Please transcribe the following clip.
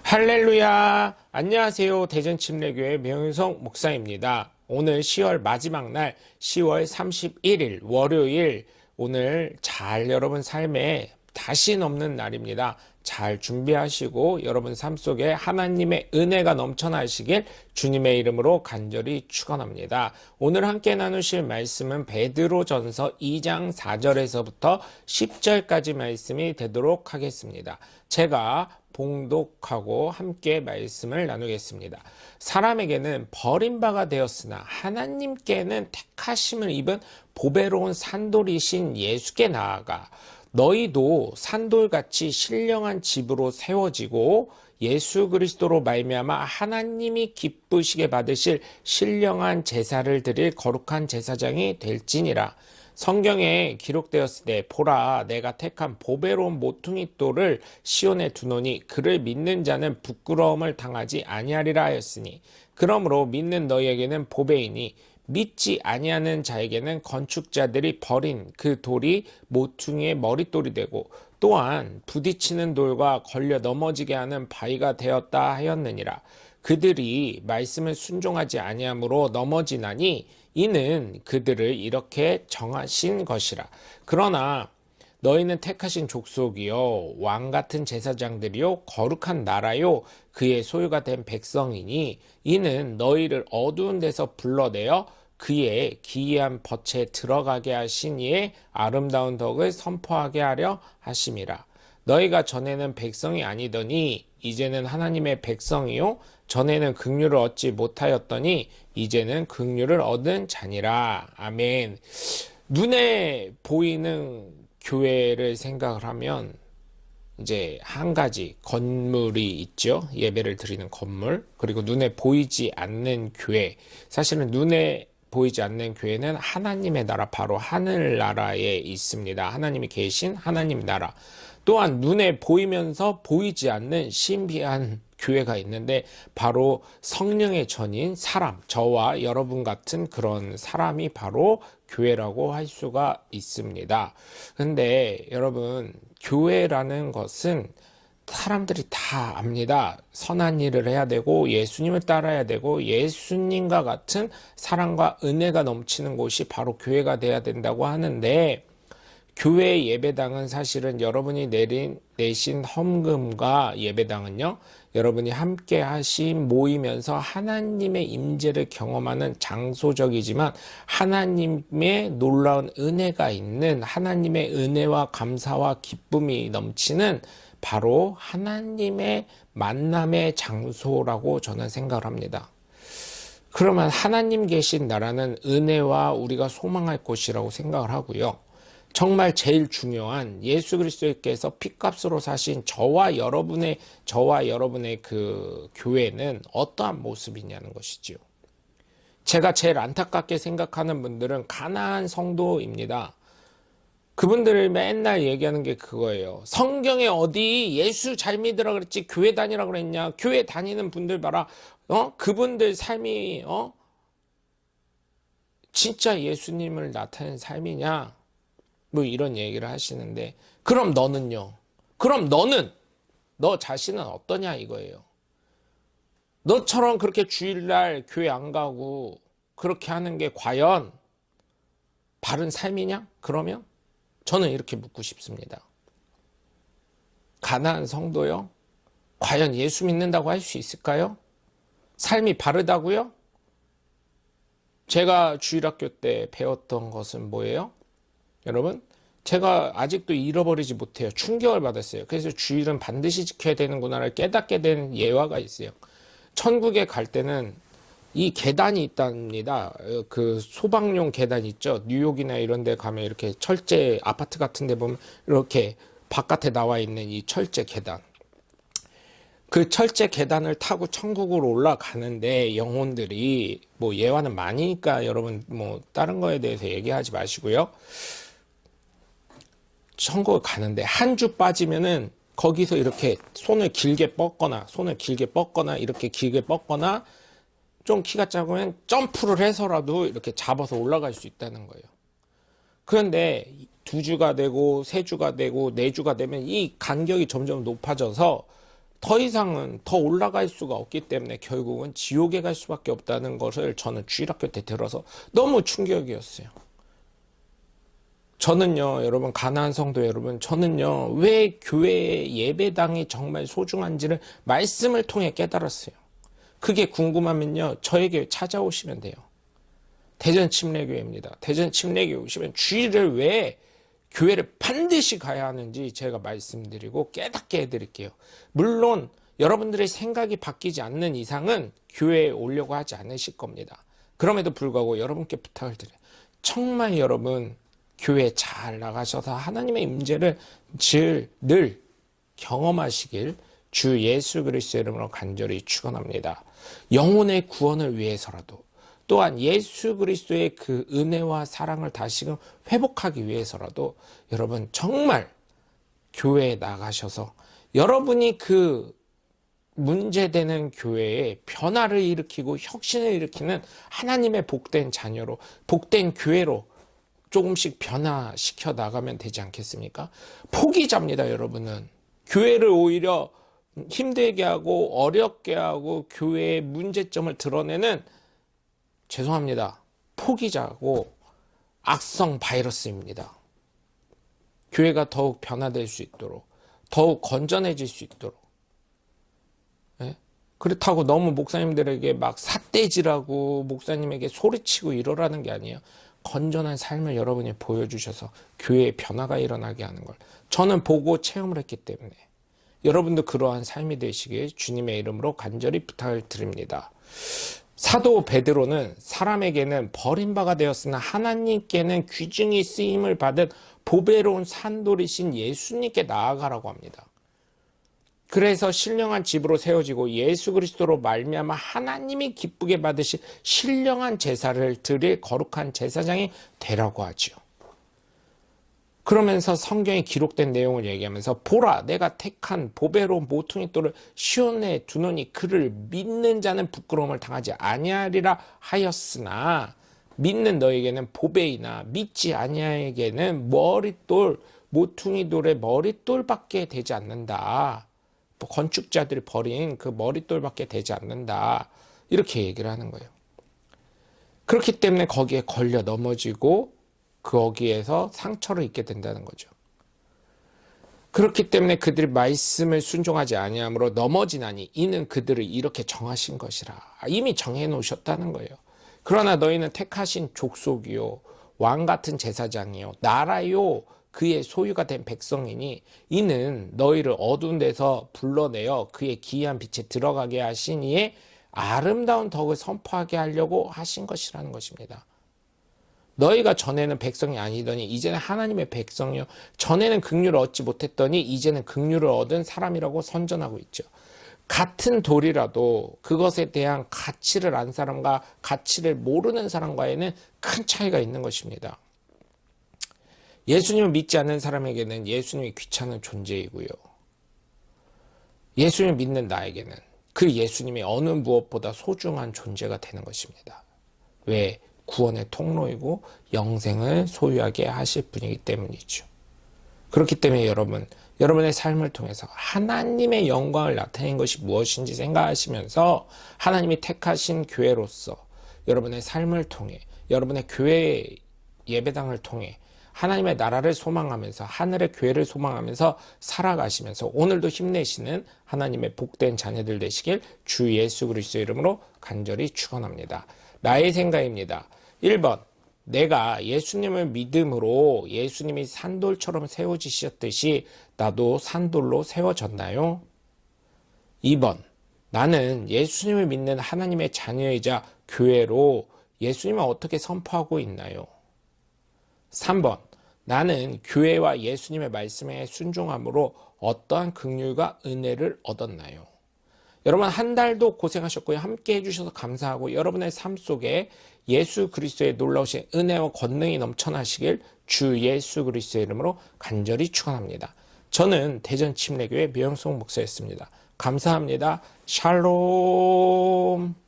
할렐루야! 안녕하세요. 대전침례교회 명윤성 목사입니다. 오늘 10월 마지막 날 10월 31일 월요일, 오늘 잘 여러분 삶에 다시 넘는 날입니다. 잘 준비하시고 여러분 삶 속에 하나님의 은혜가 넘쳐나시길 주님의 이름으로 간절히 축원합니다. 오늘 함께 나누실 말씀은 베드로전서 2장 4절에서부터 10절까지 말씀이 되도록 하겠습니다. 제가 봉독하고 함께 말씀을 나누겠습니다. 사람에게는 버림바가 되었으나 하나님께는 택하심을 입은 보배로운 산돌이신 예수께 나아가 너희도 산돌같이 신령한 집으로 세워지고 예수 그리스도로 말미암아 하나님이 기쁘시게 받으실 신령한 제사를 드릴 거룩한 제사장이 될지니라. 성경에 기록되었으되 보라, 내가 택한 보배로운 모퉁이 돌을 시온에 두노니 그를 믿는 자는 부끄러움을 당하지 아니하리라 하였으니, 그러므로 믿는 너희에게는 보배이니 믿지 아니하는 자에게는 건축자들이 버린 그 돌이 모퉁이의 머릿돌이 되고 또한 부딪히는 돌과 걸려 넘어지게 하는 바위가 되었다 하였느니라. 그들이 말씀을 순종하지 아니하므로 넘어지나니 이는 그들을 이렇게 정하신 것이라. 그러나 너희는 택하신 족속이요 왕 같은 제사장들이요 거룩한 나라요 그의 소유가 된 백성이니 이는 너희를 어두운 데서 불러내어 그의 기이한 벗에 들어가게 하신 이의 아름다운 덕을 선포하게 하려 하심이라. 너희가 전에는 백성이 아니더니 이제는 하나님의 백성이요 전에는 긍휼을 얻지 못하였더니 이제는 긍휼을 얻은 자니라. 아멘. 눈에 보이는 교회를 생각을 하면 이제 한 가지 건물이 있죠. 예배를 드리는 건물. 그리고 눈에 보이지 않는 교회. 사실은 눈에 보이지 않는 교회는 하나님의 나라, 바로 하늘나라에 있습니다. 하나님이 계신 하나님 나라. 또한 눈에 보이면서 보이지 않는 신비한 교회가 있는데 바로 성령의 전인 사람, 저와 여러분 같은 그런 사람이 바로 교회라고 할 수가 있습니다. 근데 여러분, 교회라는 것은 사람들이 다 압니다. 선한 일을 해야 되고 예수님을 따라야 되고 예수님과 같은 사랑과 은혜가 넘치는 곳이 바로 교회가 돼야 된다고 하는데, 교회 예배당은 사실은 여러분이 내신 헌금과 예배당은요, 여러분이 함께 하신 모이면서 하나님의 임재를 경험하는 장소적이지만 하나님의 놀라운 은혜가 있는, 하나님의 은혜와 감사와 기쁨이 넘치는 바로 하나님의 만남의 장소라고 저는 생각을 합니다. 그러면 하나님 계신 나라는 은혜와 우리가 소망할 곳이라고 생각을 하고요. 정말 제일 중요한 예수 그리스도께서 핏값으로 사신 저와 여러분의 그 교회는 어떠한 모습이냐는 것이지요. 제가 제일 안타깝게 생각하는 분들은 가난한 성도입니다. 그분들을 맨날 얘기하는 게 그거예요. 성경에 어디 예수 잘 믿으라 그랬지 교회 다니라 그랬냐? 교회 다니는 분들 봐라. 그분들 삶이 진짜 예수님을 나타낸 삶이냐? 뭐 이런 얘기를 하시는데, 그럼 너는요? 그럼 너 자신은 어떠냐 이거예요. 너처럼 그렇게 주일날 교회 안 가고 그렇게 하는 게 과연 바른 삶이냐? 그러면 저는 이렇게 묻고 싶습니다. 가난한 성도요? 과연 예수 믿는다고 할 수 있을까요? 삶이 바르다고요? 제가 주일학교 때 배웠던 것은 뭐예요? 여러분, 제가 아직도 잃어버리지 못해요. 충격을 받았어요. 그래서 주일은 반드시 지켜야 되는구나를 깨닫게 된 예화가 있어요. 천국에 갈 때는 이 계단이 있답니다. 그 소방용 계단 있죠. 뉴욕이나 이런 데 가면 이렇게 철제 아파트 같은 데 보면 이렇게 바깥에 나와 있는 이 철제 계단. 그 철제 계단을 타고 천국으로 올라가는데 영혼들이, 뭐 예화는 많으니까 여러분 뭐 다른 거에 대해서 얘기하지 마시고요. 천국을 가는데 한 주 빠지면은 거기서 이렇게 손을 길게 뻗거나 이렇게 길게 뻗거나 좀 키가 작으면 점프를 해서라도 이렇게 잡아서 올라갈 수 있다는 거예요. 그런데 2주가 되고 3주가 되고 4주가 되면 이 간격이 점점 높아져서 더 이상은 더 올라갈 수가 없기 때문에 결국은 지옥에 갈 수밖에 없다는 것을 저는 주일학교 때 들어서 너무 충격이었어요. 저는요, 여러분, 가나안 성도 여러분, 저는요, 왜 교회 예배당이 정말 소중한지를 말씀을 통해 깨달았어요. 그게 궁금하면요, 저에게 찾아오시면 돼요. 대전 침례교회입니다. 대전 침례교회 오시면 주일을 왜 교회를 반드시 가야 하는지 제가 말씀드리고 깨닫게 해드릴게요. 물론 여러분들의 생각이 바뀌지 않는 이상은 교회에 오려고 하지 않으실 겁니다. 그럼에도 불구하고 여러분께 부탁을 드려요. 정말 여러분 교회 잘 나가셔서 하나님의 임재를 늘 경험하시길 주 예수 그리스도의 이름으로 간절히 축원합니다. 영혼의 구원을 위해서라도 또한 예수 그리스도의 그 은혜와 사랑을 다시금 회복하기 위해서라도 여러분 정말 교회에 나가셔서 여러분이 그 문제되는 교회에 변화를 일으키고 혁신을 일으키는 하나님의 복된 자녀로 복된 교회로 조금씩 변화시켜 나가면 되지 않겠습니까? 포기자입니다, 여러분은. 교회를 오히려 힘들게 하고 어렵게 하고 교회의 문제점을 드러내는 죄송합니다. 포기자고 악성 바이러스입니다. 교회가 더욱 변화될 수 있도록 더욱 건전해질 수 있도록 예? 그렇다고 너무 목사님들에게 막 삿대질하고 목사님에게 소리치고 이러라는 게 아니에요. 건전한 삶을 여러분이 보여주셔서 교회에 변화가 일어나게 하는 걸 저는 보고 체험을 했기 때문에 여러분도 그러한 삶이 되시길 주님의 이름으로 간절히 부탁을 드립니다. 사도 베드로는 사람에게는 버림바가 되었으나 하나님께는 귀중히 쓰임을 받은 보배로운 산돌이신 예수님께 나아가라고 합니다. 그래서 신령한 집으로 세워지고 예수 그리스도로 말미암아 하나님이 기쁘게 받으실 신령한 제사를 드릴 거룩한 제사장이 되라고 하죠. 그러면서 성경에 기록된 내용을 얘기하면서 보라 내가 택한 보배로운 모퉁이 돌을 시온에 두노니 그를 믿는 자는 부끄러움을 당하지 아니하리라 하였으나 믿는 너에게는 보배이나 믿지 아니하에게는 머릿돌 모퉁이 돌의 머릿돌밖에 되지 않는다. 건축자들이 버린 그 머릿돌밖에 되지 않는다. 이렇게 얘기를 하는 거예요. 그렇기 때문에 거기에 걸려 넘어지고 거기에서 상처를 입게 된다는 거죠. 그렇기 때문에 그들이 말씀을 순종하지 아니함으로 넘어지나니 이는 그들을 이렇게 정하신 것이라. 이미 정해 놓으셨다는 거예요. 그러나 너희는 택하신 족속이요 왕 같은 제사장이요 나라요 그의 소유가 된 백성이니 이는 너희를 어두운 데서 불러내어 그의 기이한 빛에 들어가게 하신 이의 아름다운 덕을 선포하게 하려고 하신 것이라는 것입니다. 너희가 전에는 백성이 아니더니 이제는 하나님의 백성이요 전에는 긍휼을 얻지 못했더니 이제는 긍휼을 얻은 사람이라고 선전하고 있죠. 같은 돌이라도 그것에 대한 가치를 안 사람과 가치를 모르는 사람과에는 큰 차이가 있는 것입니다. 예수님을 믿지 않는 사람에게는 예수님이 귀찮은 존재이고요. 예수님을 믿는 나에게는 그 예수님이 어느 무엇보다 소중한 존재가 되는 것입니다. 왜? 구원의 통로이고 영생을 소유하게 하실 분이기 때문이죠. 그렇기 때문에 여러분의 삶을 통해서 하나님의 영광을 나타내는 것이 무엇인지 생각하시면서 하나님이 택하신 교회로서 여러분의 삶을 통해 여러분의 교회 예배당을 통해 하나님의 나라를 소망하면서 하늘의 교회를 소망하면서 살아가시면서 오늘도 힘내시는 하나님의 복된 자녀들 되시길 주 예수 그리스도의 이름으로 간절히 축원합니다. 나의 생각입니다. 1번 내가 예수님을 믿음으로 예수님이 산돌처럼 세워지셨듯이 나도 산돌로 세워졌나요? 2번 나는 예수님을 믿는 하나님의 자녀이자 교회로 예수님을 어떻게 선포하고 있나요? 3번 나는 교회와 예수님의 말씀에 순종함으로 어떠한 긍휼과 은혜를 얻었나요? 여러분 한 달도 고생하셨고요. 함께 해주셔서 감사하고 여러분의 삶 속에 예수 그리스도의 놀라우신 은혜와 권능이 넘쳐나시길 주 예수 그리스도의 이름으로 간절히 축원합니다. 저는 대전 침례교회 묘영성 목사였습니다. 감사합니다. 샬롬.